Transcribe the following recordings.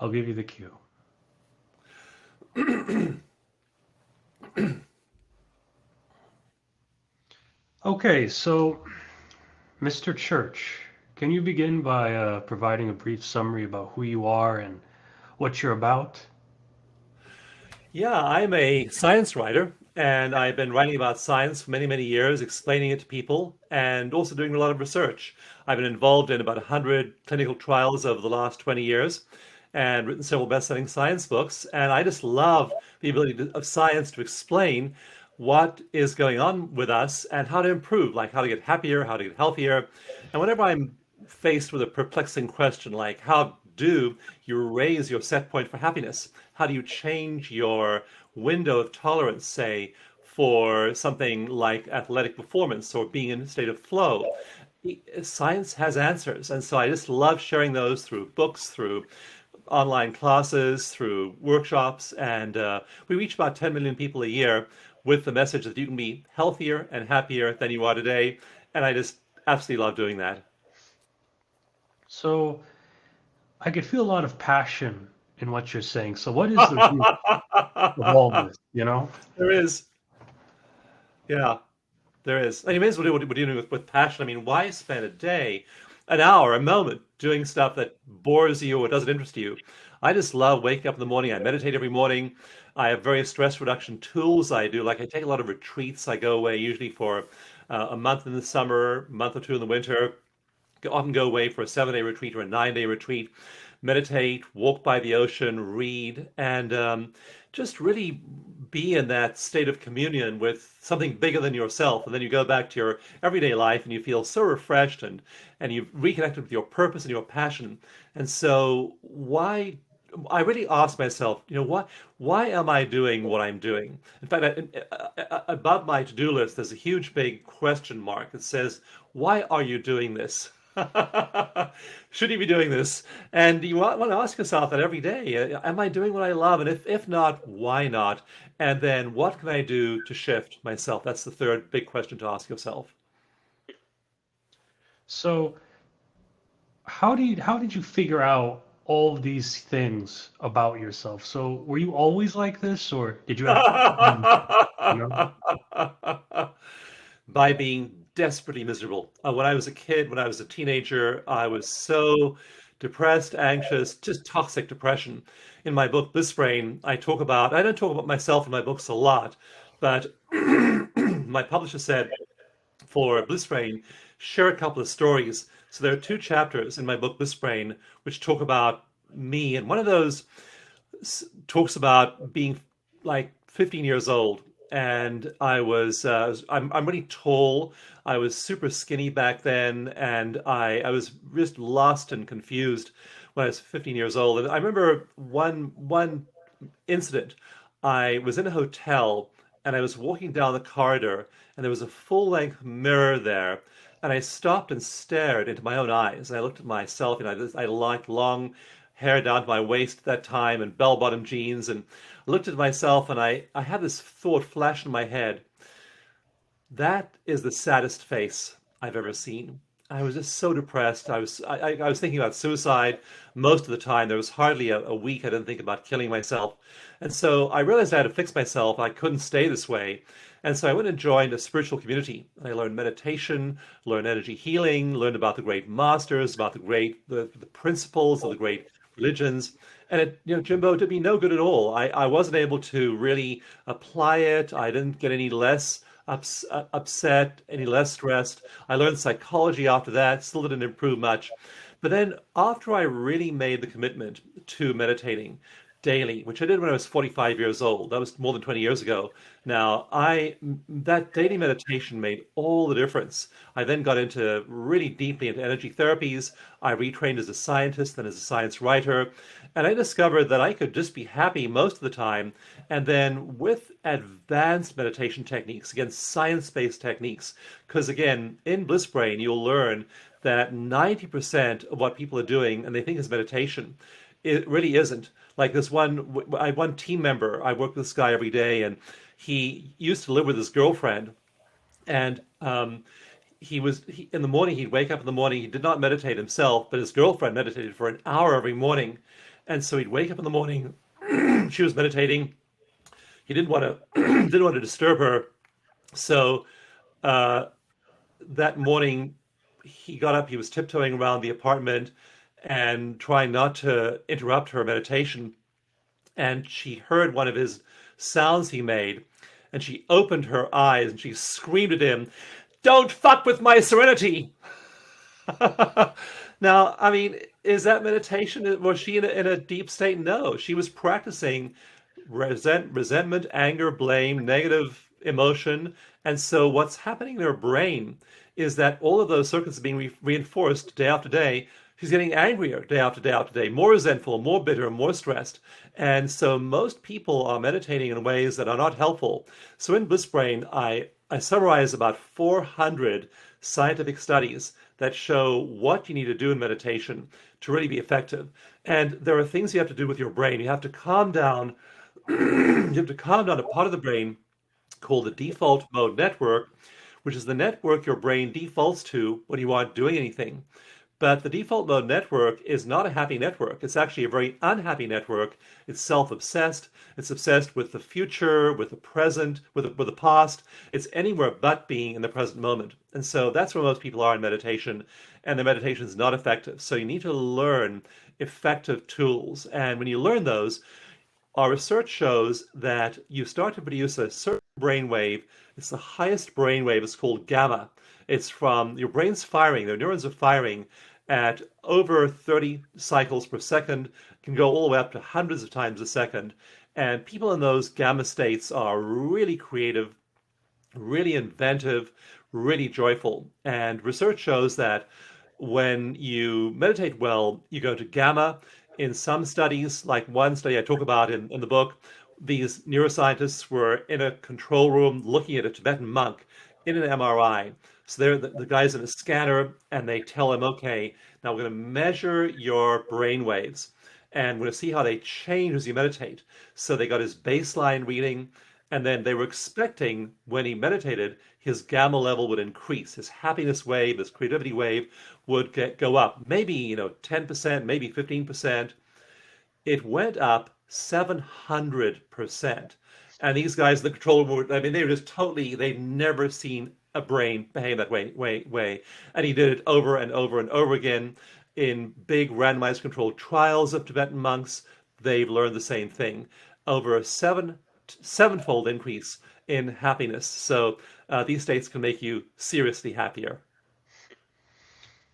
I'll give you the cue. Okay, so Mr. Church, can you begin by providing a brief summary about who you are and what you're about? Yeah, I'm a science writer, and I've been writing about science for many, many years, explaining it to people, and also doing a lot of research. I've been involved in about 100 clinical trials over the last 20 years and written several best-selling science books. And I just love the of science to explain what is going on with us and how to improve, like how to get happier, how to get healthier. And whenever I'm faced with a perplexing question like how do you raise your set point for happiness? How do you change your window of tolerance, say, for something like athletic performance or being in a state of flow? Science has answers. And so I just love sharing those through books, through online classes, through workshops. And we reach about 10 million people a year with the message that you can be healthier and happier than you are today. And I just absolutely love doing that. So I could feel a lot of passion in what you're saying. So what is the root of all this, you know? There is. Yeah. There is. And you may as well do what we're doing with passion. I mean, why spend a day, an hour, a moment doing stuff that bores you or doesn't interest you? I just love waking up in the morning. I meditate every morning. I have various stress reduction tools I do. Like I take a lot of retreats. I go away usually for a month in the summer, a month or two in the winter. Often go away for a 7-day retreat or a 9-day retreat, meditate, walk by the ocean, read, and just really be in that state of communion with something bigger than yourself. And then you go back to your everyday life and you feel so refreshed and you've reconnected with your purpose and your passion. And so why I really ask myself, why am I doing what I'm doing? In fact, above my to-do list, there's a huge big question mark that says, why are you doing this? Should you be doing this? And you want to ask yourself that every day. Am I doing what I love? And if not, why not? And then what can I do to shift myself? That's the third big question to ask yourself. So how did you figure out all of these things about yourself? So were you always like this or did you have you know? By being desperately miserable. When I was a kid, when I was a teenager, I was so depressed, anxious, just toxic depression. In my book, Bliss Brain, I don't talk about myself in my books a lot, but my publisher said for Bliss Brain, share a couple of stories. So there are two chapters in my book, Bliss Brain, which talk about me. And one of those talks about being like 15 years old, and I'm really tall. I was super skinny back then, and I was just lost and confused when I was 15 years old. And I remember one incident. I was in a hotel and I was walking down the corridor, and there was a full-length mirror there. And I stopped and stared into my own eyes. And I looked at myself, and I liked long hair down to my waist at that time and bell-bottom jeans. And I looked at myself, and I had this thought flash in my head. That is the saddest face I've ever seen. I was just so depressed. I was thinking about suicide most of the time. There was hardly a week I didn't think about killing myself. And so I realized I had to fix myself. I couldn't stay this way. And so I went and joined a spiritual community. I learned meditation, learned energy healing, learned about the great masters, about the principles of the great religions. And Jimbo, did me no good at all. I wasn't able to really apply it. I didn't get any less upset, any less stressed. I learned psychology after that, still didn't improve much. But then after I really made the commitment to meditating daily, which I did when I was 45 years old, that was more than 20 years ago. Now, that daily meditation made all the difference. I then got into really deeply into energy therapies. I retrained as a scientist, then as a science writer, and I discovered that I could just be happy most of the time. And then with advanced meditation techniques, again, science-based techniques, because again, in Bliss Brain, you'll learn that 90% of what people are doing and they think is meditation, it really isn't. Like I had one team member, I work with this guy every day, and he used to live with his girlfriend, and in the morning, he'd wake up in the morning, he did not meditate himself, but his girlfriend meditated for an hour every morning. And so he'd wake up in the morning. She was meditating. He didn't want to didn't want to disturb her. So uh, that morning, he got up. He was tiptoeing around the apartment and trying not to interrupt her meditation. And she heard one of his sounds he made, and she opened her eyes and she screamed at him, "Don't fuck with my serenity!" Now, I mean, is that meditation? Was she in a deep state? No, she was practicing resentment, anger, blame, negative emotion. And so what's happening in her brain is that all of those circuits are being reinforced day after day. She's getting angrier day after day after day, more resentful, more bitter, more stressed. And so most people are meditating in ways that are not helpful. So in Bliss Brain, I summarize about 400 scientific studies that show what you need to do in meditation to really be effective. And there are things you have to do with your brain. You have to calm down. You have to calm down a part of the brain called the default mode network, which is the network your brain defaults to when you aren't doing anything. But the default mode network is not a happy network. It's actually a very unhappy network. It's self-obsessed. It's obsessed with the future, with the present, with the past. It's anywhere but being in the present moment. And so that's where most people are in meditation, and the meditation is not effective. So you need to learn effective tools. And when you learn those, our research shows that you start to produce a certain brain wave. It's the highest brain wave. It's called gamma. It's from your brain's firing. The neurons are firing at over 30 cycles per second, can go all the way up to hundreds of times a second. And people in those gamma states are really creative, really inventive, really joyful. And research shows that when you meditate well, you go to gamma. In some studies, like one study I talk about in the book, these neuroscientists were in a control room looking at a Tibetan monk in an MRI. So they're the guy's in a scanner, and they tell him, okay, now we're going to measure your brain waves, and we're going to see how they change as you meditate. So they got his baseline reading, and then they were expecting when he meditated, his gamma level would increase. His happiness wave, his creativity wave would go up. Maybe, 10%, maybe 15%. It went up 700%. And these guys in the control room, I mean, they were just totally, they'd never seen a brain behave that way. And he did it over and over and over again in big randomized controlled trials of Tibetan monks. They've learned the same thing. Over a sevenfold increase in happiness. So these states can make you seriously happier.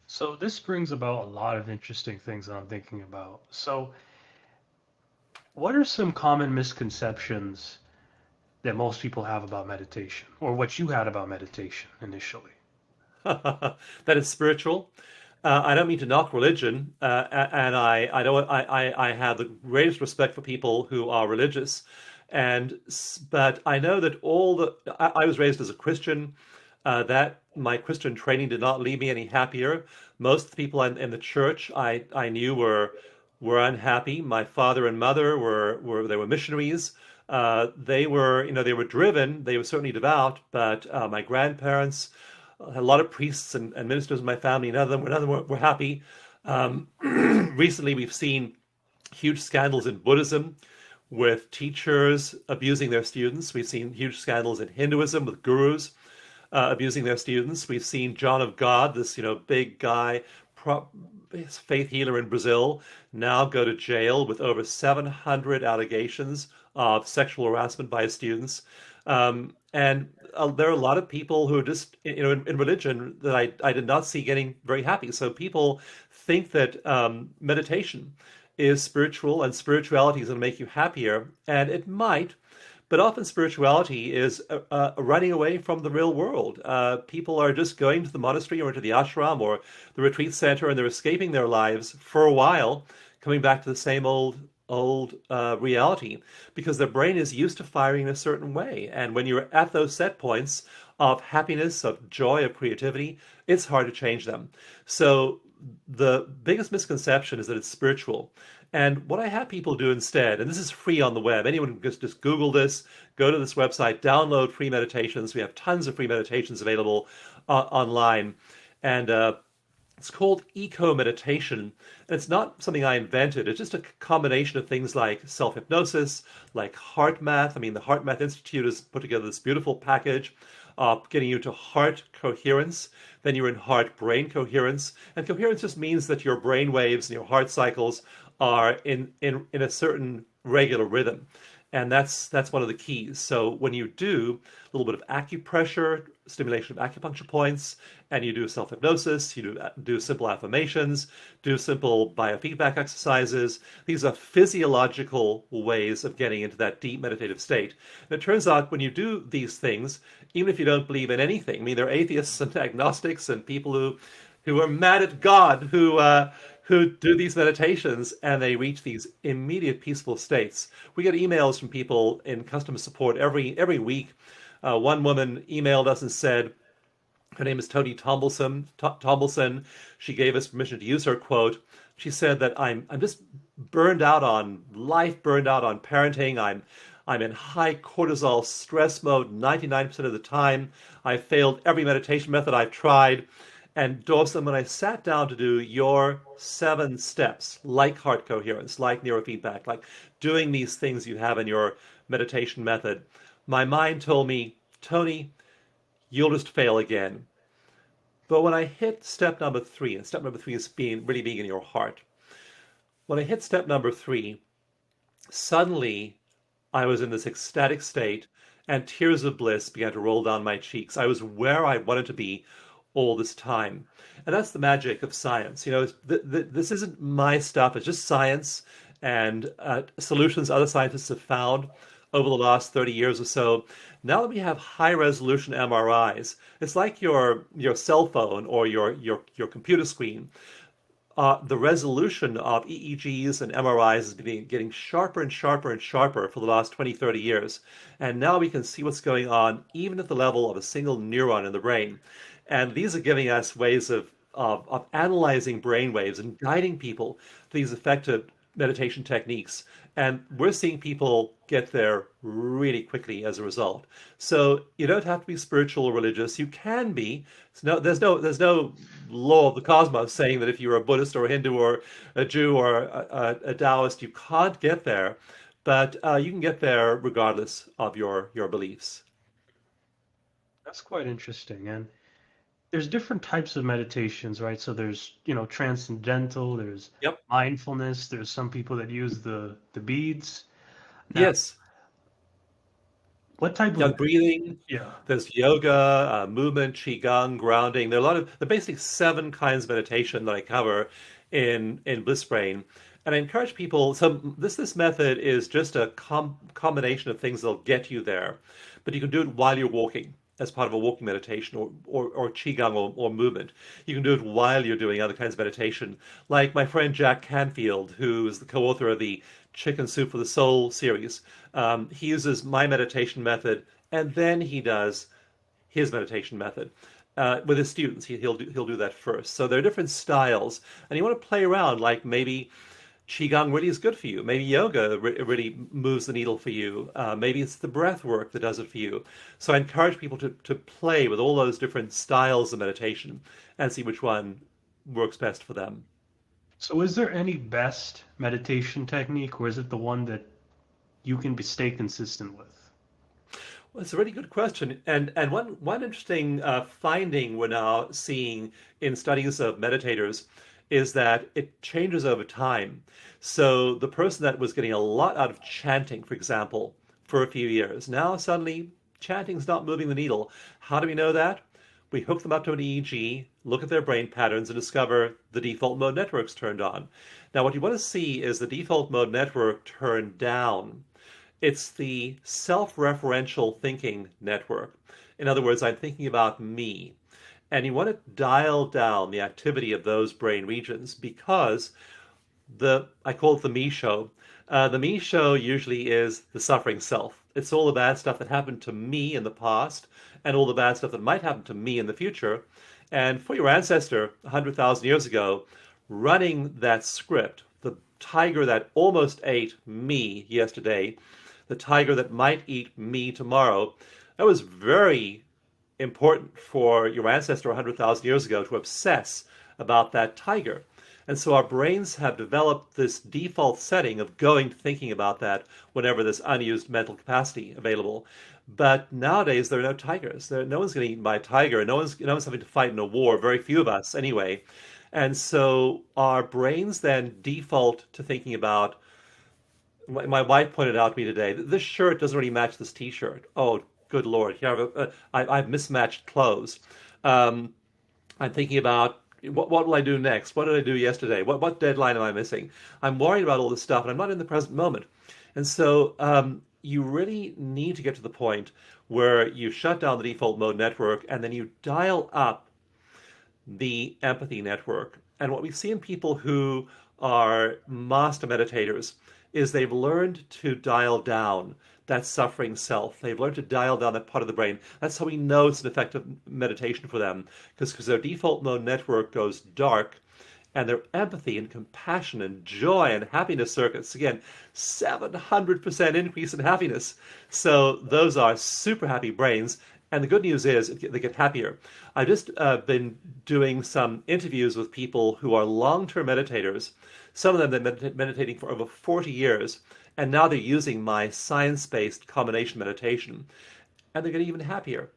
So this brings about a lot of interesting things that I'm thinking about. So what are some common misconceptions that most people have about meditation, or what you had about meditation initially? That is spiritual. I don't mean to knock religion, and I don't. I have the greatest respect for people who are religious, but I know that I was raised as a Christian. That my Christian training did not leave me any happier. Most of the people in the church I knew were unhappy. My father and mother were missionaries. They were driven. They were certainly devout, but my grandparents had a lot of priests and ministers in my family. None of them were happy. Recently, we've seen huge scandals in Buddhism with teachers abusing their students. We've seen huge scandals in Hinduism with gurus abusing their students. We've seen John of God, this big guy, faith healer in Brazil, now go to jail with over 700 allegations of sexual harassment by his students. And there are a lot of people who are just, in religion that I did not see getting very happy. So people think that meditation is spiritual and spirituality is going to make you happier, and it might. But often spirituality is running away from the real world. People are just going to the monastery or to the ashram or the retreat center, and they're escaping their lives for a while, coming back to the same old reality, because their brain is used to firing in a certain way. And when you're at those set points of happiness, of joy, of creativity, it's hard to change them. So the biggest misconception is that it's spiritual. And what I have people do instead, and this is free on the web, anyone can just Google this, go to this website, download free meditations. We have tons of free meditations available online. And It's called eco meditation. And it's not something I invented. It's just a combination of things like self hypnosis, like heart math. I mean, the Heart Math Institute has put together this beautiful package of getting you to heart coherence. Then you're in heart brain coherence. And coherence just means that your brain waves and your heart cycles are in a certain regular rhythm. And that's one of the keys. So when you do a little bit of acupressure, stimulation of acupuncture points, and you do self-hypnosis, you do simple affirmations, do simple biofeedback exercises. These are physiological ways of getting into that deep meditative state. And it turns out when you do these things, even if you don't believe in anything, I mean, there are atheists and agnostics and people who are mad at God, who do these meditations and they reach these immediate peaceful states. We get emails from people in customer support every week. One woman emailed us and said, her name is Tony Tombleson. She gave us permission to use her quote. She said that I'm just burned out on life, burned out on parenting. I'm in high cortisol stress mode 99% of the time. I've failed every meditation method I've tried. And Dawson, when I sat down to do your 7 steps, like heart coherence, like neurofeedback, like doing these things you have in your meditation method, my mind told me, Tony, you'll just fail again. But when I hit step number 3, and step number 3 is really being in your heart, when I hit step number 3, suddenly I was in this ecstatic state and tears of bliss began to roll down my cheeks. I was where I wanted to be all this time. And that's the magic of science. You know, this isn't my stuff. It's just science and solutions other scientists have found over the last 30 years or so. Now that we have high resolution MRIs, it's like your cell phone or your computer screen. The resolution of EEGs and MRIs has been getting sharper and sharper and sharper for the last 20, 30 years. And now we can see what's going on even at the level of a single neuron in the brain. And these are giving us ways of analyzing brain waves and guiding people to these effective meditation techniques. And we're seeing people get there really quickly as a result. So you don't have to be spiritual or religious. You can be. There's no law of the cosmos saying that if you're a Buddhist or a Hindu or a Jew or a Taoist, you can't get there. But you can get there regardless of your beliefs. That's quite interesting. And there's different types of meditations, right? So there's, transcendental, there's Yep. mindfulness, there's some people that use the beads. Now, Yes. what type of, Yeah, breathing. yeah. There's yoga, movement, qigong, grounding. There are basically 7 kinds of meditation that I cover in Bliss Brain. And I encourage people, so this method is just a combination of things that'll get you there. But you can do it while you're walking as part of a walking meditation or qigong or movement. You can do it while you're doing other kinds of meditation. Like my friend Jack Canfield, who is the co-author of the Chicken Soup for the Soul series. He uses my meditation method and then he does his meditation method. With his students, he'll do that first. So there are different styles, and you want to play around. Like maybe Qigong really is good for you. Maybe yoga really moves the needle for you. Maybe it's the breath work that does it for you. So I encourage people to play with all those different styles of meditation and see which one works best for them. So is there any best meditation technique, or is it the one that you can stay consistent with? Well, it's a really good question. And one interesting finding we're now seeing in studies of meditators is that it changes over time. So the person that was getting a lot out of chanting, for example, for a few years, now suddenly chanting's not moving the needle. How do we know that? We hook them up to an EEG, look at their brain patterns, and discover the default mode network's turned on. Now, what you want to see is the default mode network turned down. It's the self-referential thinking network. In other words, I'm thinking about me. And you want to dial down the activity of those brain regions because I call it the me show. The me show usually is the suffering self. It's all the bad stuff that happened to me in the past and all the bad stuff that might happen to me in the future. And for your ancestor 100,000 years ago, running that script, the tiger that almost ate me yesterday, the tiger that might eat me tomorrow, that was very important for your ancestor 100,000 years ago to obsess about that tiger. And so our brains have developed this default setting of going to thinking about that whenever there's unused mental capacity available. But nowadays there are no tigers. No one's getting eaten by a tiger. No one's having to fight in a war. Very few of us, anyway. And so our brains then default to thinking about. My wife pointed out to me today that this shirt doesn't really match this T-shirt. Oh, good Lord! Here I've mismatched clothes. Um, I'm thinking about what will I do next? What did I do yesterday? What deadline am I missing? I'm worried about all this stuff, and I'm not in the present moment. And so you really need to get to the point where you shut down the default mode network and then you dial up the empathy network. And what we see in people who are master meditators is they've learned to dial down that suffering self. They've learned to dial down that part of the brain. That's how we know it's an effective meditation for them, because their default mode network goes dark and their empathy and compassion and joy and happiness circuits, again, 700% increase in happiness. So those are super happy brains. And the good news is they get happier. I've just been doing some interviews with people who are long-term meditators. Some of them have been meditating for over 40 years, and now they're using my science-based combination meditation, and they're getting even happier.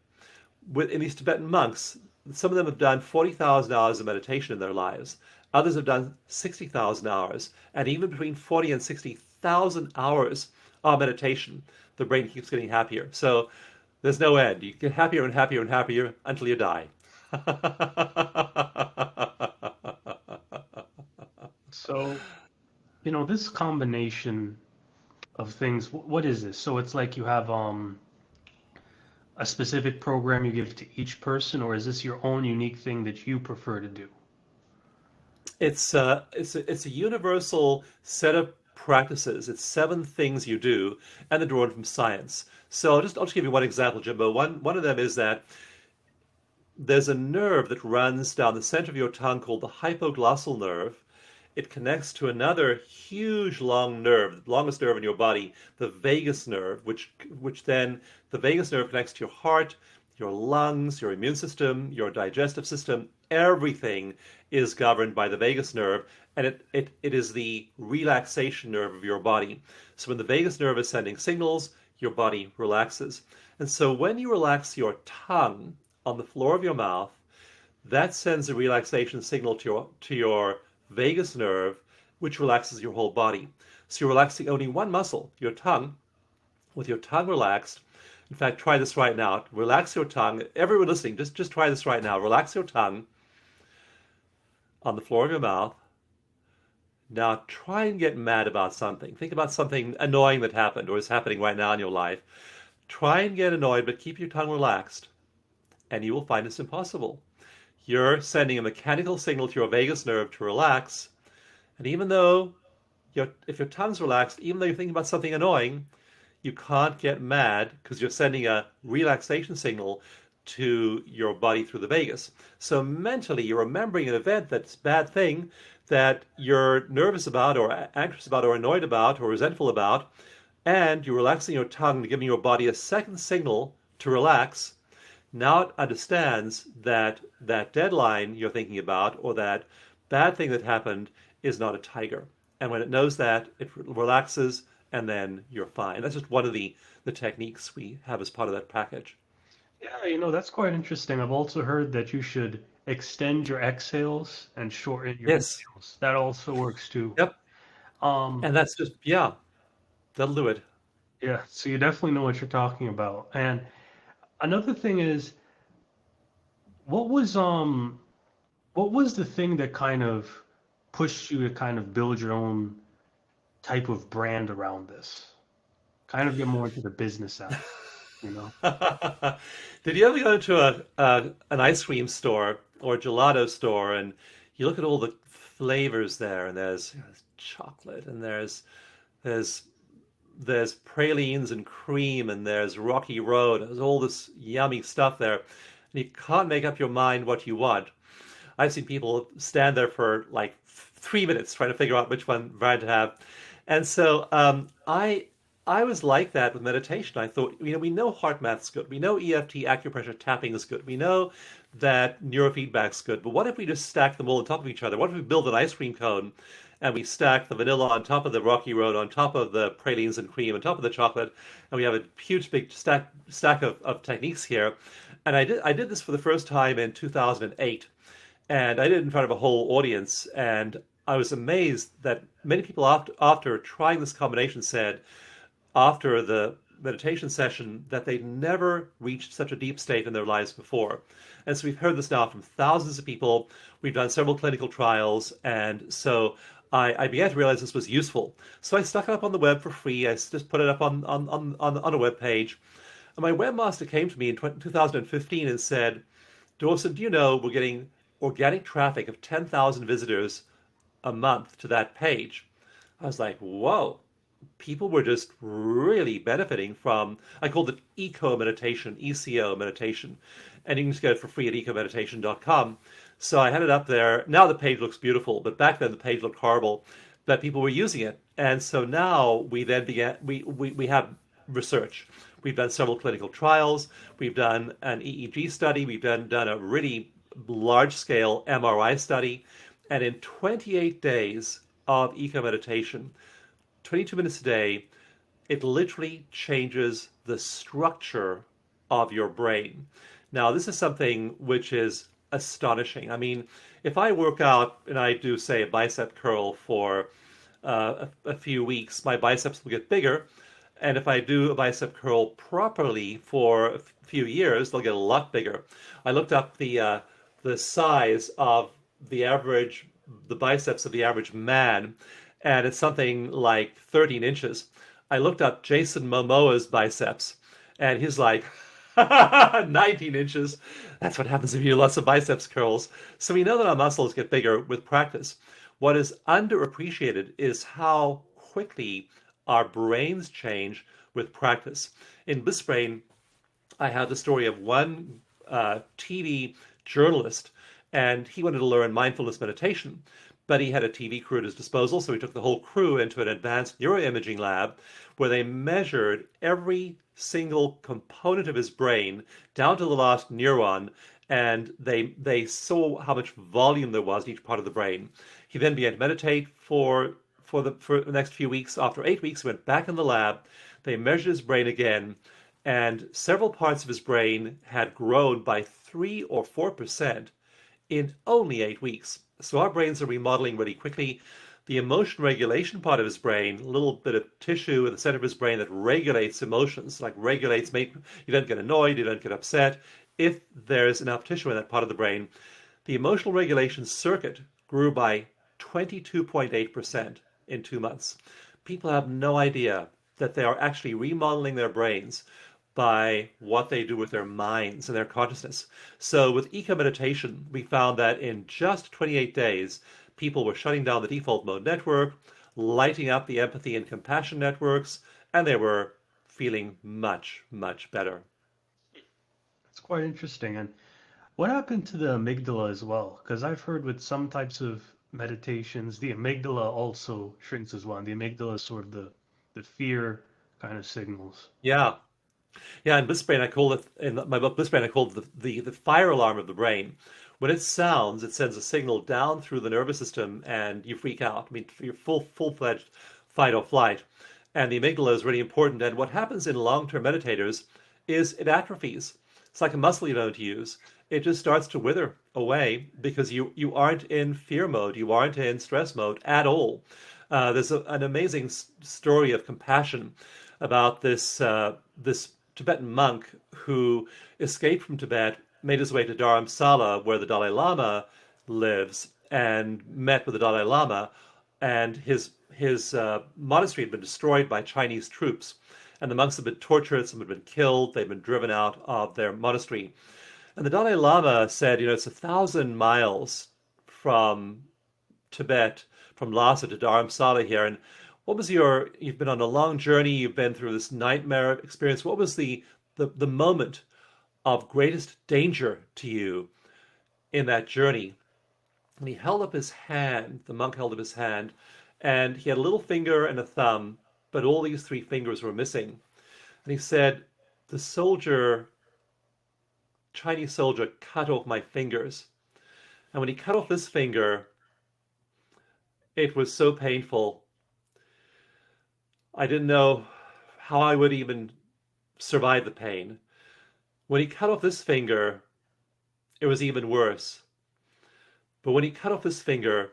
In these Tibetan monks, some of them have done 40,000 hours of meditation in their lives. Others have done 60,000 hours, and even between 40 and 60,000 hours of meditation, the brain keeps getting happier. So there's no end. You get happier and happier and happier until you die. So, this combination of things, what is this? So it's like you have a specific program you give to each person, or is this your own unique thing that you prefer to do? It's a universal set of practices. It's 7 things you do, and they're drawn from science. So I'll just give you one example, Jimbo. One of them is that there's a nerve that runs down the center of your tongue called the hypoglossal nerve. It connects to another huge long nerve, the longest nerve in your body, the vagus nerve, which then the vagus nerve connects to your heart, your lungs, your immune system, your digestive system. Everything is governed by the vagus nerve, and it is the relaxation nerve of your body. So when the vagus nerve is sending signals, your body relaxes. And so when you relax your tongue on the floor of your mouth, that sends a relaxation signal to your vagus nerve, which relaxes your whole body. So you're relaxing only one muscle, your tongue. With your tongue relaxed, in fact, try this right now. Relax your tongue. Everyone listening, just try this right now. Relax your tongue on the floor of your mouth. Now try and get mad about something. Think about something annoying that happened or is happening right now in your life. Try and get annoyed, but keep your tongue relaxed, and you will find it's impossible. You're sending a mechanical signal to your vagus nerve to relax, and even though if your tongue's relaxed, even though you're thinking about something annoying, you can't get mad because you're sending a relaxation signal to your body through the vagus. So mentally, you're remembering an event that's a bad thing that you're nervous about or anxious about or annoyed about or resentful about, and you're relaxing your tongue and giving your body a second signal to relax. Now it understands that that deadline you're thinking about or that bad thing that happened is not a tiger. And when it knows that, it relaxes, and then you're fine. That's just one of the techniques we have as part of that package. Yeah, that's quite interesting. I've also heard that you should extend your exhales and shorten your Yes. inhales. That also works too. Yep. Um, And that's just, yeah, that'll do it. yeah, so you definitely know what you're talking about. And another thing is, what was um what was the thing that kind of pushed you to kind of build your own type of brand around this? Kind of get more into the business side, you know? Did you ever go into an ice cream store or a gelato store and you look at all the flavors there, and there's chocolate, and there's there's pralines and cream, and there's Rocky Road. There's all this yummy stuff there, and you can't make up your mind what you want. I've seen people stand there for like 3 minutes trying to figure out which one variant to have. And so I I was like that with meditation. I thought, we know heart math's good. We know EFT acupressure tapping is good. We know that neurofeedback's good. But what if we just stack them all on top of each other? What if we build an ice cream cone and we stack the vanilla on top of the rocky road, on top of the pralines and cream, on top of the chocolate, and we have a huge big stack of techniques here. And I did this for the first time in 2008, and I did it in front of a whole audience, and I was amazed that many people after trying this combination said after the meditation session that they'd never reached such a deep state in their lives before. And so we've heard this now from thousands of people. We've done several clinical trials. And so I began to realize this was useful. So I stuck it up on the web for free. I just put it up on a web page. And my webmaster came to me in 2015 and said, Dawson, do you know we're getting organic traffic of 10,000 visitors a month to that page? I was like, whoa, people were just really benefiting from, I called it eco meditation, ECO meditation. And you can just get it for free at ecomeditation.com. So I had it up there. Now the page looks beautiful, but back then the page looked horrible. But people were using it. And so now we then began, we have research. We've done several clinical trials. We've done an EEG study. We've done a really large scale MRI study. And in 28 days of eco meditation, 22 minutes a day, it literally changes the structure of your brain. Now, this is something which is astonishing. I mean, if I work out and I do, say, a bicep curl for a few weeks, my biceps will get bigger. And if I do a bicep curl properly for a few years, they'll get a lot bigger. I looked up the size of the biceps of the average man, and it's something like 13 inches. I looked up Jason Momoa's biceps, and he's like 19 inches. That's what happens if you do lots of biceps curls. So we know that our muscles get bigger with practice. What is underappreciated is how quickly our brains change with practice. In Bliss Brain, I have the story of one TV journalist, and he wanted to learn mindfulness meditation, but he had a TV crew at his disposal, so he took the whole crew into an advanced neuroimaging lab where they measured every single component of his brain down to the last neuron, and they saw how much volume there was in each part of the brain. He then began to meditate for the next few weeks. After 8 weeks, he went back in the lab. They measured his brain again, and several parts of his brain had grown by 3 or 4% in only 8 weeks. So our brains are remodeling really quickly. The emotion regulation part of his brain, a little bit of tissue in the center of his brain that regulates emotions, like regulates, you don't get annoyed, you don't get upset. If there's enough tissue in that part of the brain, the emotional regulation circuit grew by 22.8% in 2 months. People have no idea that they are actually remodeling their brains by what they do with their minds and their consciousness. So with eco meditation, we found that in just 28 days, people were shutting down the default mode network, lighting up the empathy and compassion networks, and they were feeling much, much better. It's quite interesting. And what happened to the amygdala as well? Because I've heard with some types of meditations, the amygdala also shrinks as well. And the amygdala is sort of the fear kind of signals. Yeah. Yeah, in Bliss Brain, I call it, in my book Bliss Brain, I call it the fire alarm of the brain. When it sounds, it sends a signal down through the nervous system and you freak out. I mean, you're full-fledged fight or flight. And the amygdala is really important. And what happens in long-term meditators is it atrophies. It's like a muscle you don't use. It just starts to wither away because you aren't in fear mode. You aren't in stress mode at all. There's an amazing story of compassion about this Tibetan monk who escaped from Tibet, made his way to Dharamsala, where the Dalai Lama lives, and met with the Dalai Lama. And his monastery had been destroyed by Chinese troops, and the monks had been tortured. Some had been killed. They'd been driven out of their monastery. And the Dalai Lama said, it's 1,000 miles from Tibet, from Lhasa to Dharamsala here, and you've been on a long journey, you've been through this nightmare experience. What was the moment of greatest danger to you in that journey? And he held up his hand, the monk held up his hand, and he had a little finger and a thumb, but all these three fingers were missing. And he said, the soldier, Chinese soldier, cut off my fingers. And when he cut off this finger, it was so painful. I didn't know how I would even survive the pain. When he cut off this finger, it was even worse. But when he cut off this finger,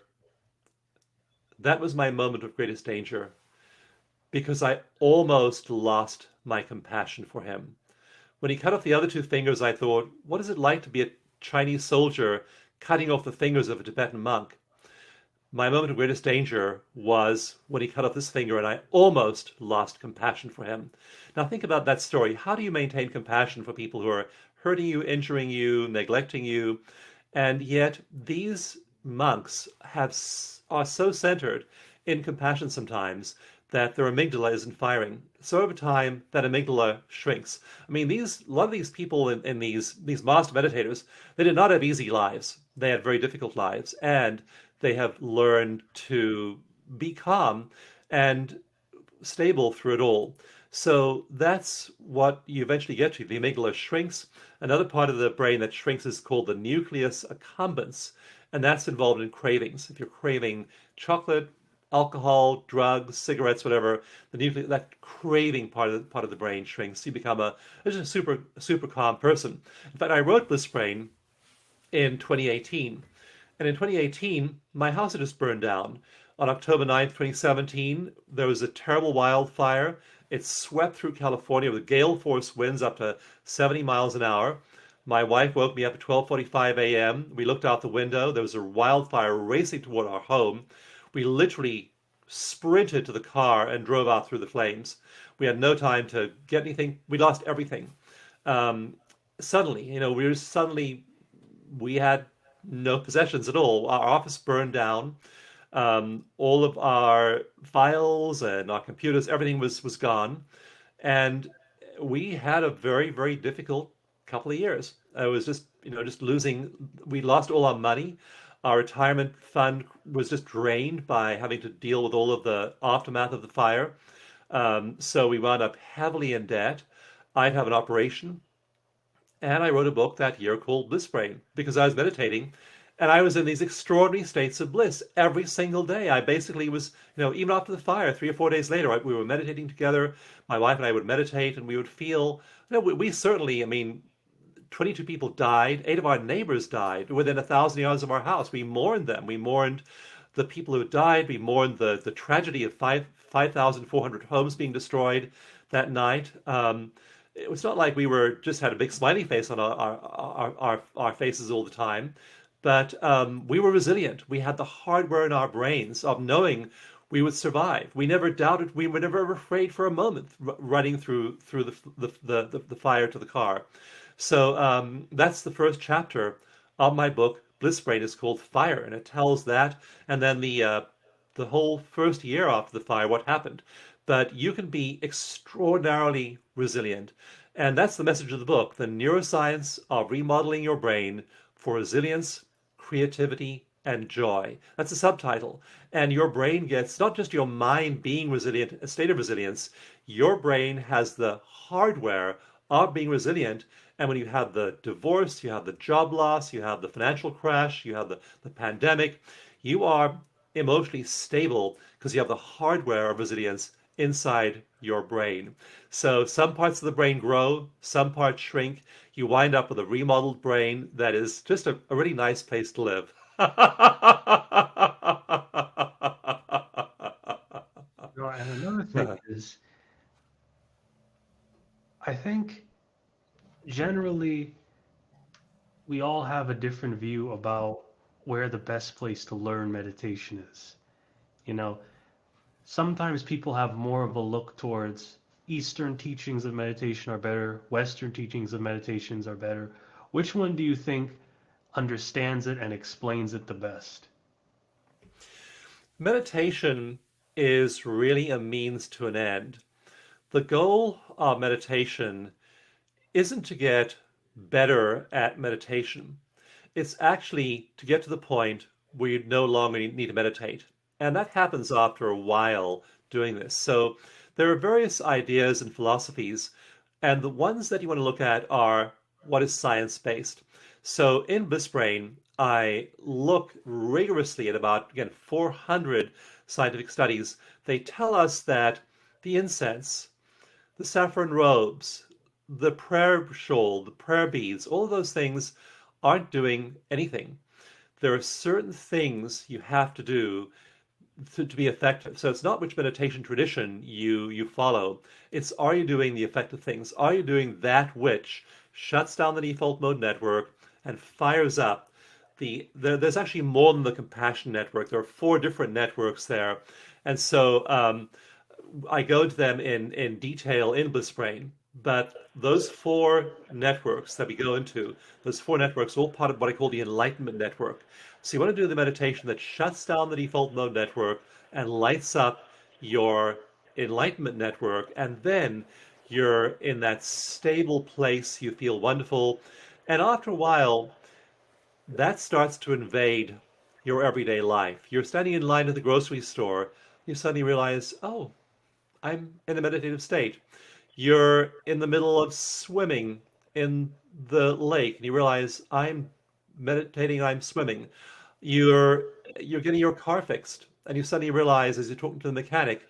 that was my moment of greatest danger because I almost lost my compassion for him. When he cut off the other two fingers, I thought, what is it like to be a Chinese soldier cutting off the fingers of a Tibetan monk? My moment of greatest danger was when he cut off this finger, and I almost lost compassion for him. Now think about that story. How do you maintain compassion for people who are hurting you, injuring you, neglecting you? And yet these monks are so centered in compassion sometimes that their amygdala isn't firing. So over time, that amygdala shrinks. I mean, a lot of these people in these master meditators, they did not have easy lives. They had very difficult lives, and they have learned to be calm and stable through it all. So that's what you eventually get to. The amygdala shrinks. Another part of the brain that shrinks is called the nucleus accumbens, and that's involved in cravings. If you're craving chocolate, alcohol, drugs, cigarettes, whatever, that craving part of the brain shrinks. You become just a super calm person. In fact, I wrote Bliss Brain in 2018. And in 2018, my house had just burned down. On October 9th, 2017, there was a terrible wildfire. It swept through California with gale force winds up to 70 miles an hour. My wife woke me up at 12:45 a.m. We looked out the window. There was a wildfire racing toward our home. We literally sprinted to the car and drove out through the flames. We had no time to get anything. We lost everything. Suddenly, we had no possessions at all. Our office burned down. All of our files and our computers, everything was gone. And we had a very, very difficult couple of years. It was just losing. We lost all our money. Our retirement fund was just drained by having to deal with all of the aftermath of the fire. So we wound up heavily in debt. I'd have an operation. And I wrote a book that year called Bliss Brain because I was meditating and I was in these extraordinary states of bliss every single day. I basically was, even after the fire, 3 or 4 days later, we were meditating together. My wife and I would meditate and we would feel, we certainly, 22 people died. 8 of our neighbors died within 1,000 yards of our house. We mourned them. We mourned the people who died. We mourned the tragedy of 5,400 homes being destroyed that night. It was not like we were just had a big smiley face on our faces all the time, but we were resilient. We had the hardware in our brains of knowing we would survive. We never doubted. We were never afraid for a moment running through the fire to the car. So that's the first chapter of my book. Bliss Brain is called Fire, and it tells that, and then the whole first year after the fire, what happened. But you can be extraordinarily resilient. And that's the message of the book, the neuroscience of remodeling your brain for resilience, creativity, and joy. That's the subtitle. And your brain gets not just your mind being resilient, a state of resilience, your brain has the hardware of being resilient. And when you have the divorce, you have the job loss, you have the financial crash, you have the pandemic, you are emotionally stable because you have the hardware of resilience inside your brain. So some parts of the brain grow, some parts shrink. You wind up with a remodeled brain that is just a really nice place to live. And another thing is, I think generally we all have a different view about where the best place to learn meditation is. You know, sometimes people have more of a look towards Eastern teachings of meditation are better, Western teachings of meditations are better. Which one do you think understands it and explains it the best? Meditation is really a means to an end. The goal of meditation isn't to get better at meditation. It's actually to get to the point where you no longer need to meditate. And that happens after a while doing this. So there are various ideas and philosophies, and the ones that you want to look at are what is science-based. So in BlissBrain, I look rigorously at about, again, 400 scientific studies. They tell us that the incense, the saffron robes, the prayer shawl, the prayer beads, all of those things aren't doing anything. There are certain things you have to do to be effective. So it's not which meditation tradition you follow. It's, are you doing the effective things? Are you doing that which shuts down the default mode network and fires up there's actually more than the compassion network. There are four different networks there. And so I go into them in detail in BlissBrain. But those four networks that we go into, those four networks, are all part of what I call the enlightenment network. So you want to do the meditation that shuts down the default mode network and lights up your enlightenment network, and then you're in that stable place, you feel wonderful. And after a while, that starts to invade your everyday life. You're standing in line at the grocery store, you suddenly realize, oh, I'm in a meditative state. You're in the middle of swimming in the lake and you realize I'm meditating, I'm swimming. You're getting your car fixed and you suddenly realize as you're talking to the mechanic,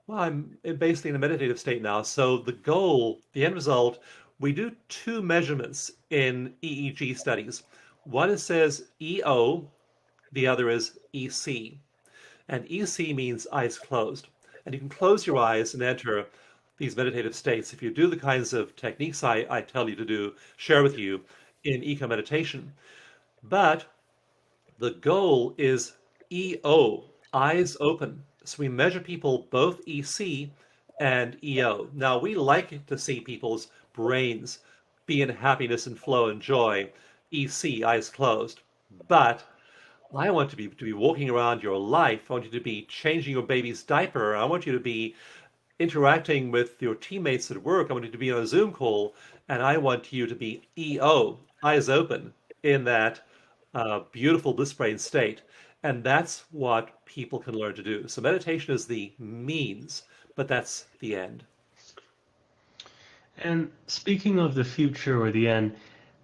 well, basically in a meditative state now. So the goal, the end result, we do two measurements in EEG studies. One is says EO, the other is EC. And EC means eyes closed. And you can close your eyes and enter these meditative states if you do the kinds of techniques I tell you to do, share with you in eco meditation. But the goal is EO, eyes open. So we measure people both EC and EO. Now, we like to see people's brains be in happiness and flow and joy, EC, eyes closed. But I want to be walking around your life. I want you to be changing your baby's diaper. I want you to be interacting with your teammates at work. I want you to be on a Zoom call, and I want you to be EO, eyes open, in that beautiful blissbrain state. And that's what people can learn to do. So meditation is the means, but that's the end. And speaking of the future or the end,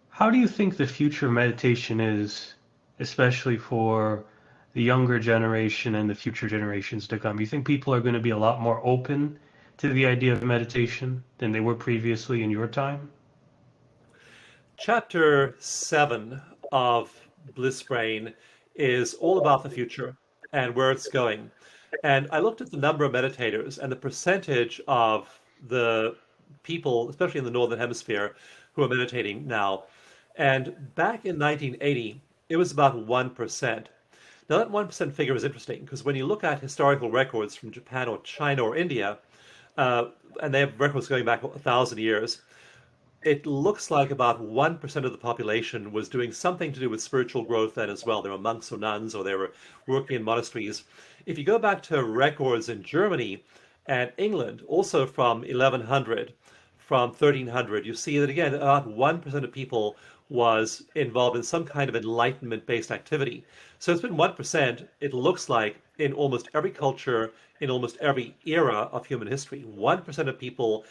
how do you think the future of meditation is, especially for the younger generation and the future generations to come? You think people are going to be a lot more open to the idea of meditation than they were previously in your time? Chapter 7 of blissbrain is all about the future and where it's going. And I looked at the number of meditators and the percentage of the people, especially in the Northern Hemisphere, who are meditating now. And back in 1980, it was about 1%. Now, that 1% figure is interesting because when you look at historical records from Japan or China or India, and they have records going back 1,000 years, it looks like about 1% of the population was doing something to do with spiritual growth then as well. They were monks or nuns, or they were working in monasteries. If you go back to records in Germany and England, also from 1100, from 1300, you see that again, about 1% of people was involved in some kind of enlightenment-based activity. So it's been 1%, it looks like, in almost every culture, in almost every era of human history. 1% of people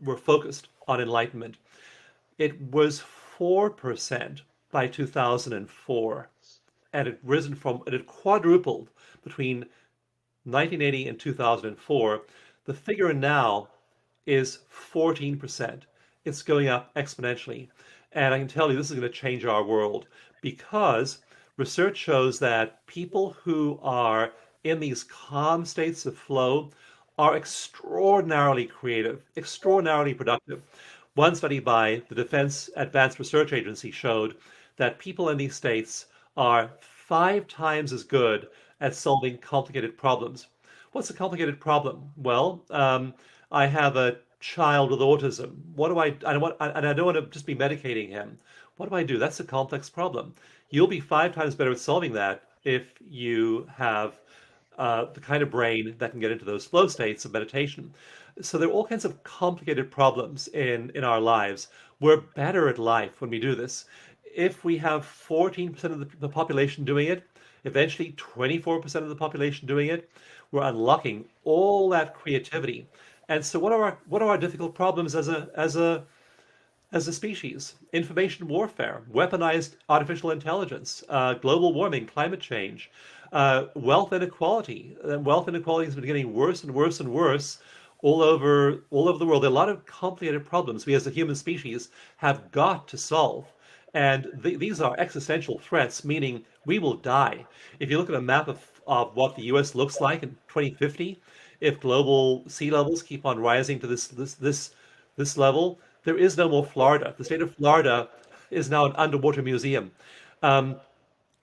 were focused on enlightenment. It was 4% by 2004, and it had quadrupled between 1980 and 2004. The figure now is 14%. It's going up exponentially. And I can tell you this is going to change our world because research shows that people who are in these calm states of flow are extraordinarily creative, extraordinarily productive. One study by the Defense Advanced Research Agency showed that people in these states are 5 times as good at solving complicated problems. What's a complicated problem? Well, I have a child with autism. What do I don't want to just be medicating him. What do I do? That's a complex problem. You'll be 5 times better at solving that if you have the kind of brain that can get into those flow states of meditation. So there are all kinds of complicated problems in our lives. We're better at life when we do this. If we have 14% of the population doing it, eventually 24% of the population doing it, We're unlocking all that creativity. And so what are our difficult problems as a species? Information warfare, weaponized artificial intelligence, global warming, climate change, wealth inequality. Wealth inequality has been getting worse and worse and worse all over the world. There are a lot of complicated problems we as a human species have got to solve. And these are existential threats, meaning we will die. If you look at a map of what the US looks like in 2050, if global sea levels keep on rising to this level, there is no more Florida. The state of Florida is now an underwater museum. Um,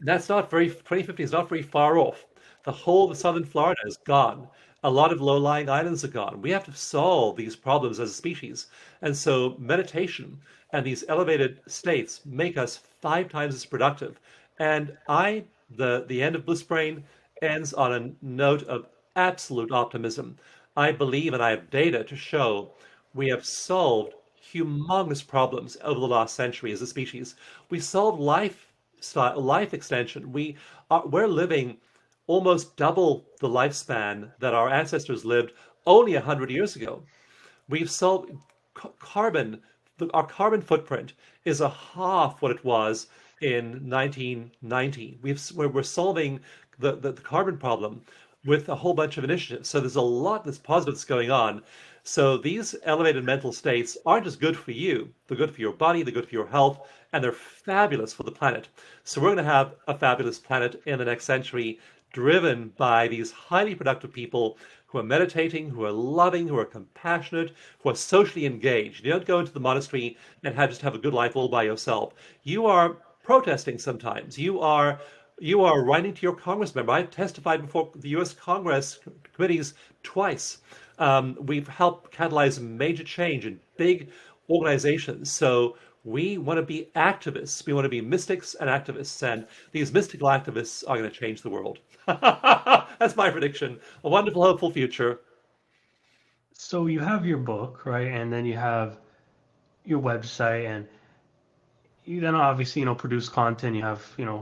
that's not very, 2050 is not very far off. The whole of southern Florida is gone. A lot of low-lying islands are gone. We have to solve these problems as a species. And so meditation and these elevated states make us 5 times as productive. And the end of Bliss Brain ends on a note of absolute optimism. I believe, and I have data to show, we have solved humongous problems over the last century as a species. We solved life extension. We're living almost double the lifespan that our ancestors lived only 100 years ago. We've solved carbon. Our carbon footprint is a half what it was in 1990. We're solving the carbon problem with a whole bunch of initiatives. So there's a lot that's positive that's going on. So these elevated mental states aren't just good for you. They're good for your body, they're good for your health, and they're fabulous for the planet. So we're going to have a fabulous planet in the next century, driven by these highly productive people who are meditating, who are loving, who are compassionate, who are socially engaged. You don't go into the monastery and just have a good life all by yourself. You are protesting sometimes. You are writing to your Congress member. I've testified before the U.S. Congress committees twice. We've helped catalyze major change in big organizations. So we want to be activists. We want to be mystics and activists. And these mystical activists are going to change the world. That's my prediction. A wonderful, hopeful future. So you have your book, right? And then you have your website, and you then obviously, produce content. You have,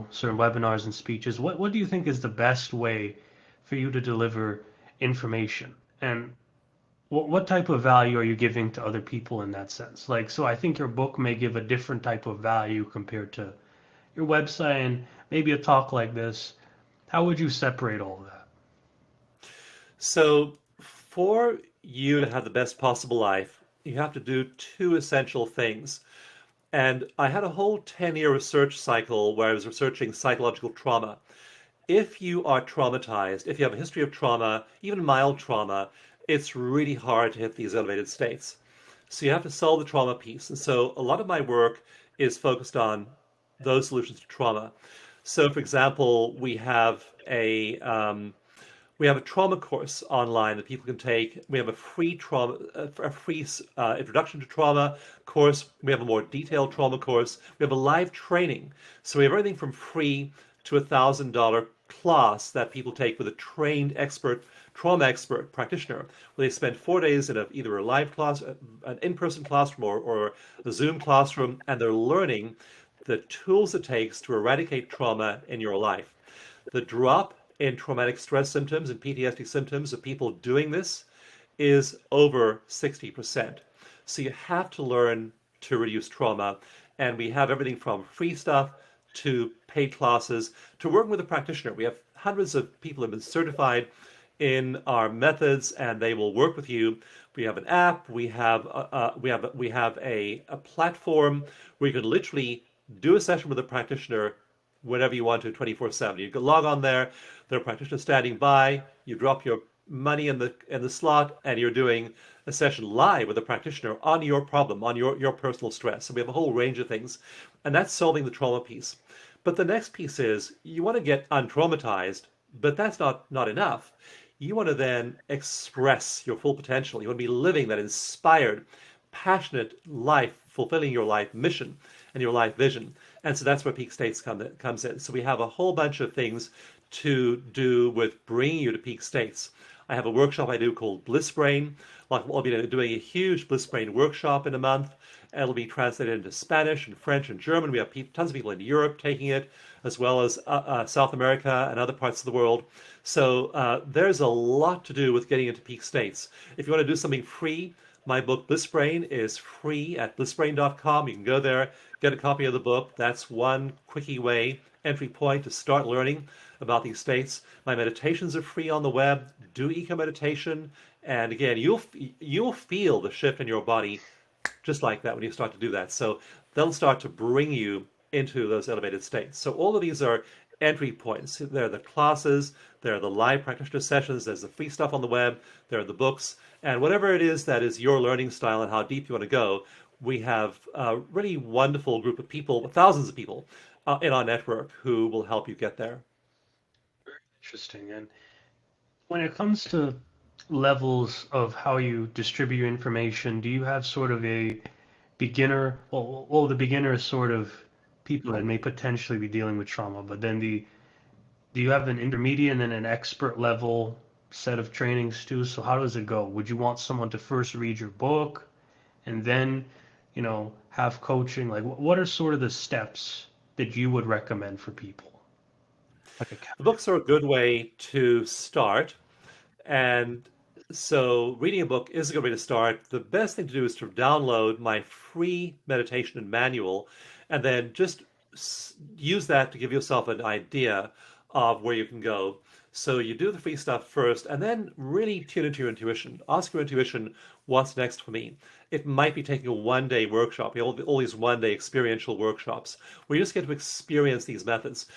certain webinars and speeches. What do you think is the best way for you to deliver information? And what type of value are you giving to other people in that sense? Like, so I think your book may give a different type of value compared to your website, and maybe a talk like this. How would you separate all of that? So for you to have the best possible life, you have to do two essential things. And I had a whole 10-year research cycle where I was researching psychological trauma. If you are traumatized, if you have a history of trauma, even mild trauma, it's really hard to hit these elevated states. So you have to solve the trauma piece. And so a lot of my work is focused on those solutions to trauma. So, for example, we have a trauma course online that people can take. We have a free introduction to trauma course. We have a more detailed trauma course. We have a live training. So we have everything from free to $1,000 class that people take with a trained expert, trauma expert practitioner, where they spend 4 days in either a live class, an in-person classroom, or a Zoom classroom, and they're learning the tools it takes to eradicate trauma in your life. The drop in traumatic stress symptoms and PTSD symptoms of people doing this is over 60%. So you have to learn to reduce trauma. And we have everything from free stuff to paid classes to working with a practitioner. We have hundreds of people who have been certified in our methods, and they will work with you. We have an app. We have a platform where you can literally do a session with a practitioner whenever you want to, 24/7. You can log on there. There are practitioners standing by. You drop your money in the slot, and you're doing a session live with a practitioner on your problem, on your personal stress. So we have a whole range of things, and that's solving the trauma piece. But the next piece is you want to get untraumatized, but that's not enough. You want to then express your full potential. You want to be living that inspired, passionate life, fulfilling your life mission and your life vision. And so that's where Peak States comes in. So we have a whole bunch of things to do with bringing you to peak states. I have a workshop I do called Bliss Brain. Like I'll be doing a huge Bliss Brain workshop in a month. It'll be translated into Spanish and French and German. We have tons of people in Europe taking it, as well as South America and other parts of the world. So there's a lot to do with getting into peak states. If you want to do something free, my book Bliss Brain is free at blissbrain.com. You can go there, get a copy of the book. That's one quickie way, entry point to start learning about these states. My meditations are free on the web. Do eco meditation, and again, you'll feel the shift in your body just like that when you start to do that. So they'll start to bring you into those elevated states. So all of these are entry points. There are the classes, there are the live practitioner sessions, there's the free stuff on the web, there are the books, and whatever it is that is your learning style and how deep you want to go, we have a really wonderful group of people, thousands of people in our network who will help you get there. Interesting. And when it comes to levels of how you distribute your information, do you have sort of a beginner? Well, the beginner is sort of people that may potentially be dealing with trauma, but then do you have an intermediate and then an expert level set of trainings too? So how does it go? Would you want someone to first read your book and then, have coaching? Like, what are sort of the steps that you would recommend for people? Like a The books are a good way to start. And so reading a book is a good way to start. The best thing to do is to download my free meditation and manual and then just use that to give yourself an idea of where you can go. So you do the free stuff first and then really tune into your intuition. Ask your intuition, what's next for me? It might be taking a one-day workshop, all these one-day experiential workshops where you just get to experience these methods.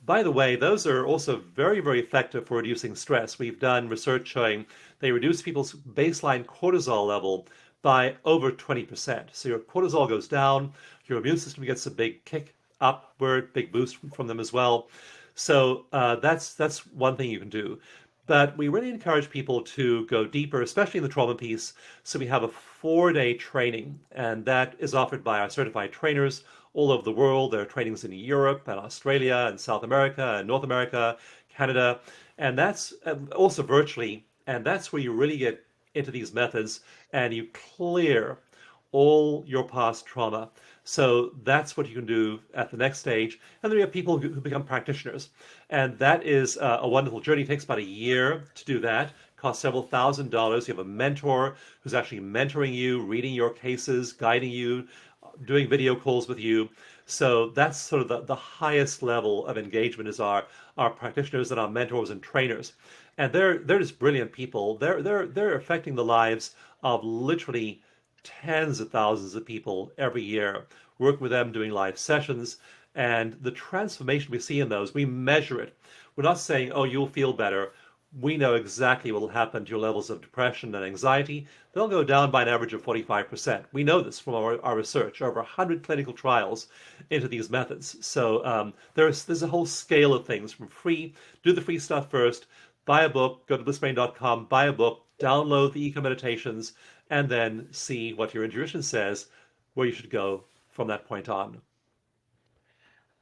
By the way, those are also very, very effective for reducing stress. We've done research showing they reduce people's baseline cortisol level by over 20%. So your cortisol goes down, your immune system gets a big kick upward, big boost from them as well. So that's one thing you can do. But we really encourage people to go deeper, especially in the trauma piece. So we have a 4-day training, and that is offered by our certified trainers all over the world. There are trainings in Europe and Australia and South America and North America, Canada, and that's also virtually. And that's where you really get into these methods and you clear all your past trauma. So that's what you can do at the next stage. And then we have people who become practitioners. And that is a wonderful journey. It takes about a year to do that. Costs several $1,000s. You have a mentor who's actually mentoring you, reading your cases, guiding you, doing video calls with you. So that's sort of the highest level of engagement is our practitioners and our mentors and trainers. And they're just brilliant people. They're affecting the lives of literally tens of thousands of people every year, working with them, doing live sessions. And the transformation we see in those, we measure it. We're not saying, oh, you'll feel better. We know exactly what will happen to your levels of depression and anxiety. They'll go down by an average of 45%. We know this from our research, over 100 clinical trials into these methods. So there's a whole scale of things from free, do the free stuff first, buy a book, go to blissbrain.com, buy a book, download the eco meditations, and then see what your intuition says, where you should go from that point on.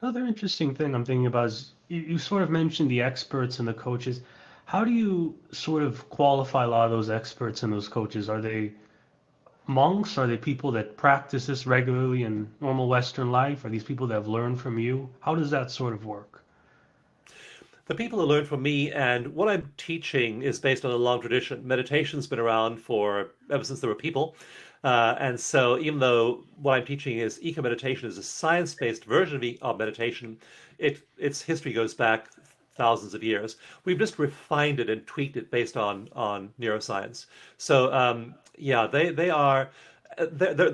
Another interesting thing I'm thinking about is you sort of mentioned the experts and the coaches. How do you sort of qualify a lot of those experts and those coaches? Are they monks? Are they people that practice this regularly in normal Western life? Are these people that have learned from you? How does that sort of work? The people who learn from me and what I'm teaching is based on a long tradition. Meditation's been around for ever since there were people. And so even though what I'm teaching is eco meditation is a science-based version of meditation, its history goes back thousands of years. We've just refined it and tweaked it based on neuroscience. So yeah, they're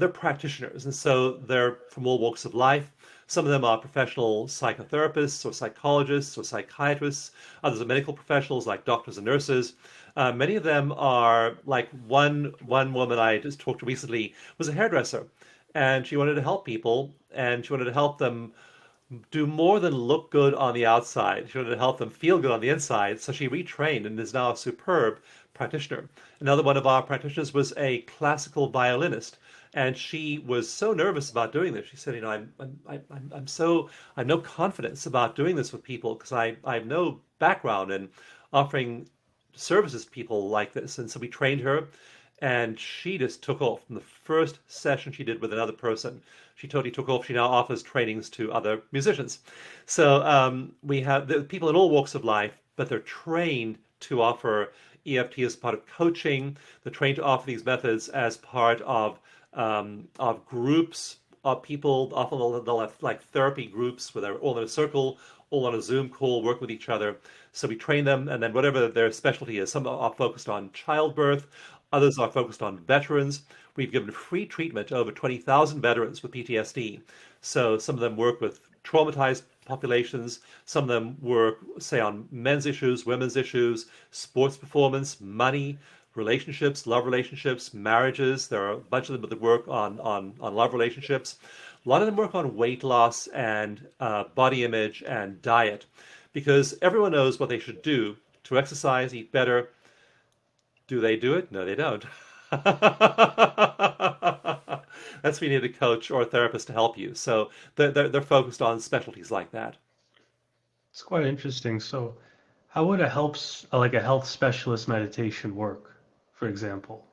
practitioners, and so they're from all walks of life. Some of them are professional psychotherapists or psychologists or psychiatrists. Others are medical professionals like doctors and nurses. Many of them are like one woman I just talked to recently was a hairdresser, and she wanted to help people, and she wanted to help them do more than look good on the outside. She wanted to help them feel good on the inside. So she retrained and is now a superb practitioner. Another one of our practitioners was a classical violinist. And she was so nervous about doing this. She said, I have no confidence about doing this with people because I have no background in offering services people like this. And so we trained her, and she just took off from the first session she did with another person. She totally took off. She now offers trainings to other musicians. So we have the people in all walks of life, but they're trained to offer EFT as part of coaching. They're trained to offer these methods as part of groups of people. Often they'll have like therapy groups where they're all in a circle, all on a Zoom call, work with each other. So we train them, and then whatever their specialty is, some are focused on childbirth, others are focused on veterans. We've given free treatment to over 20,000 veterans with PTSD. So some of them work with traumatized populations. Some of them work, say, on men's issues, women's issues, sports performance, money, relationships, love relationships, marriages. There are a bunch of them that work on love relationships. A lot of them work on weight loss and body image and diet, because everyone knows what they should do to exercise, eat better. Do they do it? No, they don't. That's why you need a coach or a therapist to help you. So they're focused on specialties like that. It's quite interesting. So, how would like a health specialist meditation work, for example?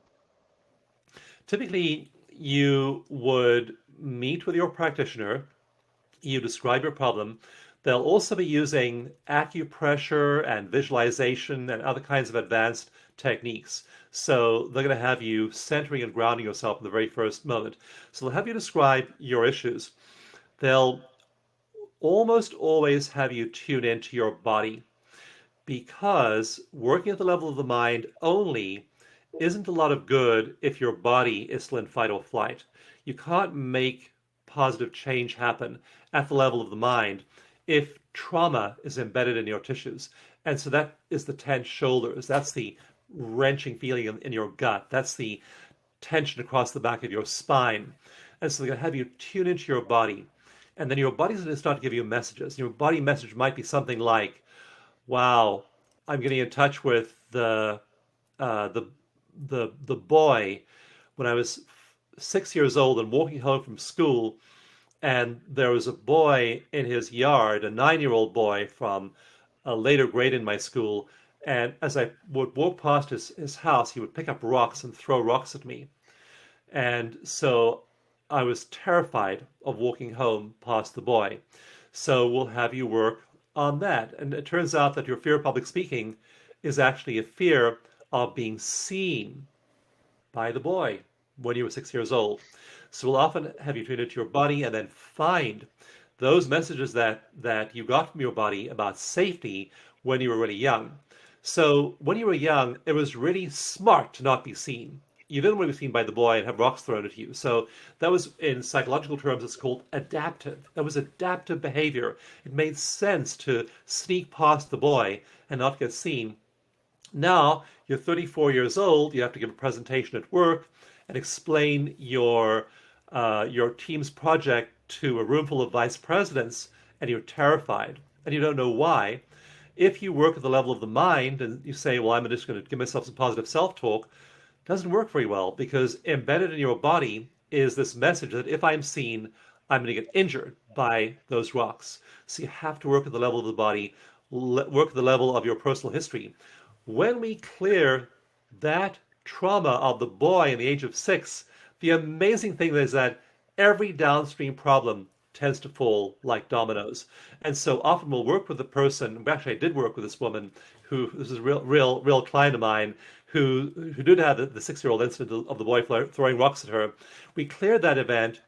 Typically, you would meet with your practitioner, you describe your problem. They'll also be using acupressure and visualization and other kinds of advanced techniques. So they're going to have you centering and grounding yourself in the very first moment. So they'll have you describe your issues. They'll almost always have you tune into your body, because working at the level of the mind only isn't a lot of good if your body is still in fight or flight. You can't make positive change happen at the level of the mind if trauma is embedded in your tissues. And so that is the tense shoulders. That's the wrenching feeling in your gut. That's the tension across the back of your spine. And so they're going to have you tune into your body. And then your body's going to start to give you messages. Your body message might be something like, wow, I'm getting in touch with uh, the the boy when I was 6 years old and walking home from school, and there was a boy in his yard, a 9-year-old boy from a later grade in my school, and as I would walk past his house, he would pick up rocks and throw rocks at me. And so I was terrified of walking home past the boy. So we'll have you work on that. And it turns out that your fear of public speaking is actually a fear of being seen by the boy when you were 6 years old. So we'll often have you tune into your body and then find those messages that you got from your body about safety when you were really young. So when you were young, it was really smart to not be seen. You didn't want to be seen by the boy and have rocks thrown at you. So that was, in psychological terms, it's called adaptive. That was adaptive behavior. It made sense to sneak past the boy and not get seen. Now you're 34 years old. You have to give a presentation at work and explain your team's project to a room full of vice presidents, and you're terrified and you don't know why. If you work at the level of the mind and you say, well, I'm just going to give myself some positive self-talk, doesn't work very well, because embedded in your body is this message that if I'm seen, I'm going to get injured by those rocks. So you have to work at the level of the body, work at the level of your personal history. When we clear that trauma of the boy in the age of 6, the amazing thing is that every downstream problem tends to fall like dominoes. And so often we'll work with the person. Actually, I did work with this woman who, this is a real client of mine, who did have the 6-year-old incident of the boy throwing rocks at her. We cleared that event,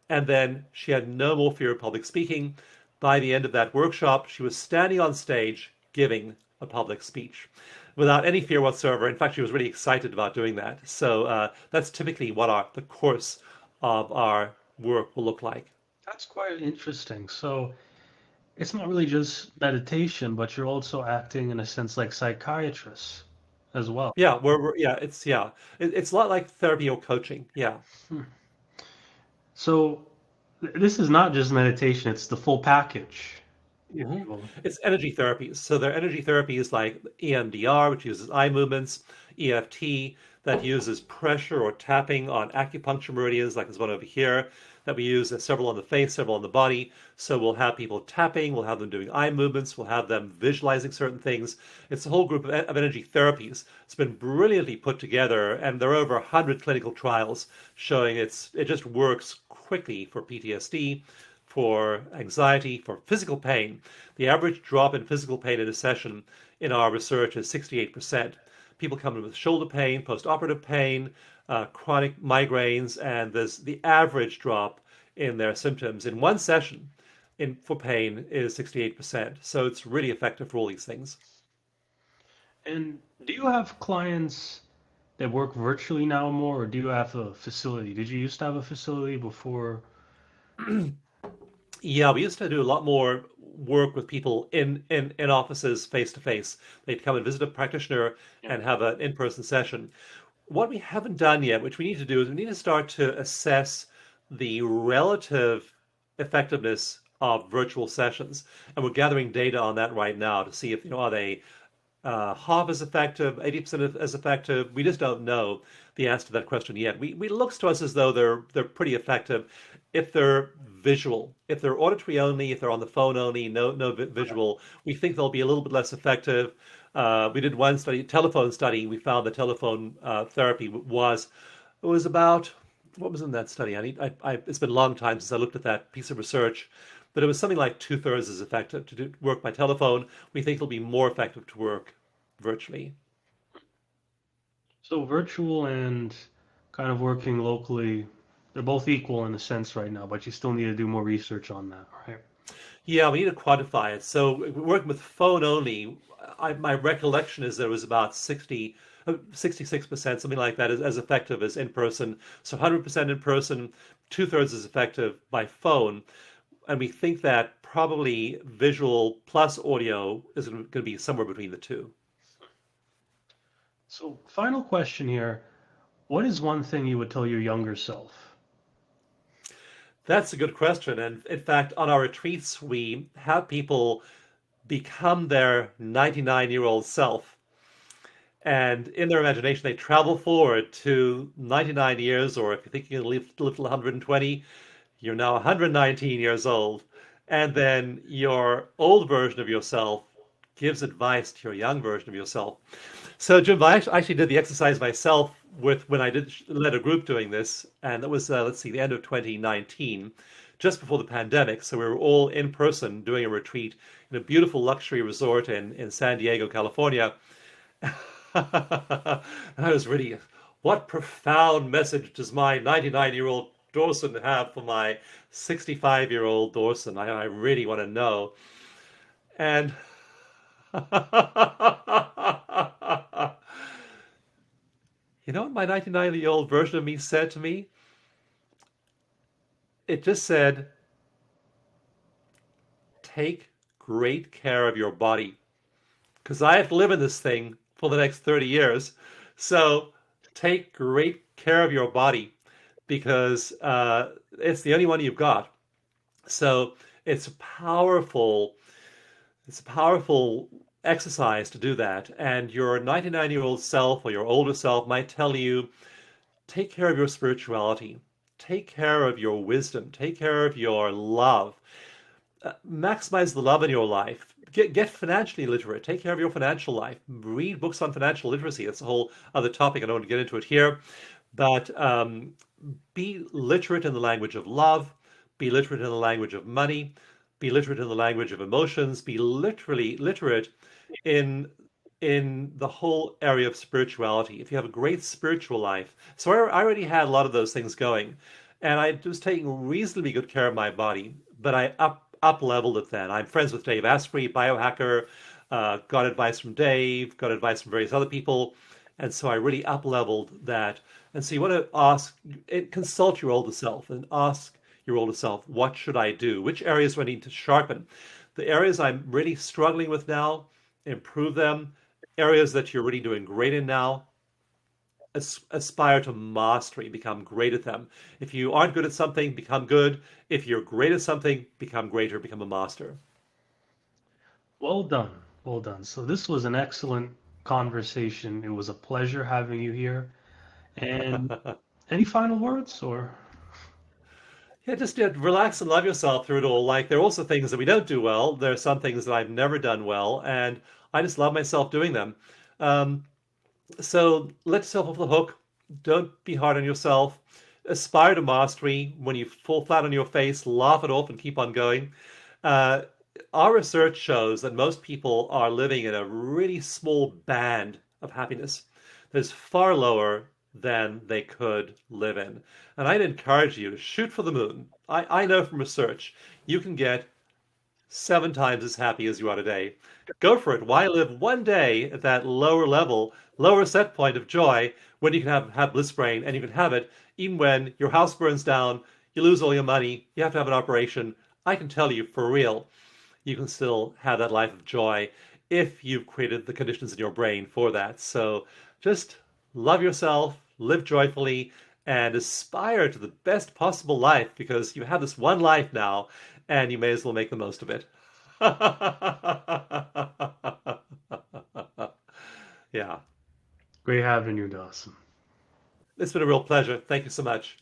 and then she had no more fear of public speaking. By the end of that workshop, she was standing on stage giving a public speech without any fear whatsoever. In fact, she was really excited about doing that. So that's typically what the course of our work will look like. That's quite interesting. So it's not really just meditation, but you're also acting in a sense like psychiatrists as well. Yeah, it's a lot like therapy or coaching. Yeah. Hmm. So this is not just meditation, it's the full package, if hmm you will. It's energy therapies. So there are energy therapies like EMDR, which uses eye movements, EFT, that uses pressure or tapping on acupuncture meridians, like this one over here. that we use. There's several on the face, several on the body. So we'll have people tapping, we'll have them doing eye movements, we'll have them visualizing certain things. It's a whole group of energy therapies. It's been brilliantly put together, and there are over 100 clinical trials showing it just works quickly for PTSD, for anxiety, for physical pain. The average drop in physical pain in a session in our research is 68%. People come in with shoulder pain, post-operative pain, chronic migraines, and there's the average drop in their symptoms in one session for pain is 68%. So it's really effective for all these things. And do you have clients that work virtually now more, or do you have a facility? Did you used to have a facility before? Yeah, we used to do a lot more work with people in offices face to face. They'd come and visit a practitioner Yeah. and have an in-person session. What we haven't done yet, which we need to do, is we need to start to assess the relative effectiveness of virtual sessions. And we're gathering data on that right now to see if, are they half as effective, 80% as effective? We just don't know the answer to that question yet. It looks to us as though they're pretty effective if they're visual. If they're auditory only, if they're on the phone only, no visual, we think they'll be a little bit less effective. We did one study, telephone study. We found the telephone therapy was about what was in that study? It's been a long time since I looked at that piece of research, but it was something like two-thirds as effective to work by telephone. We think it'll be more effective to work virtually. So virtual and kind of working locally, they're both equal in a sense right now, but you still need to do more research on that, right? Yeah, we need to quantify it. So working with phone only, my recollection is there was about 66%, something like that, as effective as in person. So 100% in person, two-thirds as effective by phone. And we think that probably visual plus audio is going to be somewhere between the two. So final question here. What is one thing you would tell your younger self? That's a good question. And in fact, on our retreats, we have people become their 99-year-old self. And in their imagination, they travel forward to 99 years, or if you think you can live till 120, you're now 119 years old. And then your old version of yourself gives advice to your young version of yourself. So, Jimbo, I actually did the exercise myself when I did led a group doing this, and that was let's see, the end of 2019, just before the pandemic. So we were all in person doing a retreat in a beautiful luxury resort in San Diego, California. And I was really, what profound message does my 99-year-old Dawson have for my 65-year-old Dawson? I really want to know. And you know what my 99-year-old version of me said to me? It just said, take great care of your body. Because I have to live in this thing for the next 30 years. So take great care of your body because it's the only one you've got. So it's a powerful exercise to do that. And your 99-year-old self or your older self might tell you, take care of your spirituality, take care of your wisdom, take care of your love, maximize the love in your life. Get financially literate. Take care of your financial life. Read books on financial literacy. That's a whole other topic. I don't want to get into it here. But be literate in the language of love. Be literate in the language of money. Be literate in the language of emotions. Be literally literate in the whole area of spirituality. If you have a great spiritual life. So I already had a lot of those things going. And I was taking reasonably good care of my body. But I up leveled it then. I'm friends with Dave Asprey, biohacker, got advice from Dave, got advice from various other people. And so I really up leveled that. And so you want to consult your older self and ask your older self, what should I do? Which areas do I need to sharpen? The areas I'm really struggling with now, improve them. Areas that you're really doing great in now, aspire to mastery, become great at them. If you aren't good at something, become good. If you're great at something, become greater, become a master. Well done. Well done. So this was an excellent conversation. It was a pleasure having you here. And any final words or? Yeah, just relax and love yourself through it all. Like, there are also things that we don't do well. There are some things that I've never done well, and I just love myself doing them. Um, so let yourself off the hook. Don't be hard on yourself. Aspire to mastery. When you fall flat on your face, laugh it off and keep on going. Uh, our research shows that most people are living in a really small band of happiness that is far lower than they could live in. And I'd encourage you to shoot for the moon. I know from research you can get 7 times as happy as you are today. Go for it. Why live one day at that lower level, lower set point of joy when you can have bliss brain, and you can have it even when your house burns down, you lose all your money, you have to have an operation. I can tell you for real, you can still have that life of joy if you've created the conditions in your brain for that. So just love yourself, live joyfully, and aspire to the best possible life because you have this one life now and you may as well make the most of it. Yeah, Great having you, Dawson. it's been a real pleasure. Thank you so much.